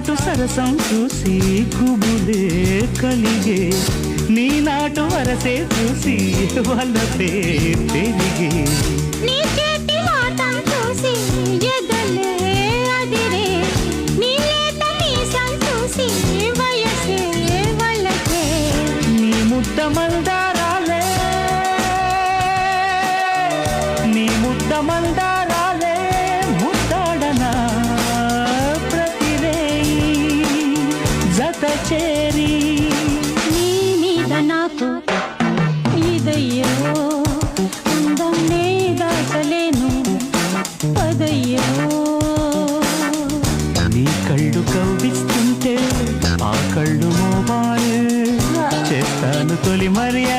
నాటు సరసం చూసి గుబులే కలిగే నీ నాటు వరసే చూసి వల్లపే పెరిగే నీ చేతి మాటం చూసి ఎదలే అదిరే నీ లేత మీసం చూసి వయసే వల్లకే నీ ముద్ద మందారాలే నీ ముద్ద మందారాలే ముద్దాడనా ప్రతిరేయి జత చేరి నీ మీద నాకు ఇదయ్యో అందం నే దాటలేను పదయ్యో నీ కళ్ళు కవ్విస్తుంటే ఆ కళ్ళు మోబాయే చేస్తాను తొలి మర్యాద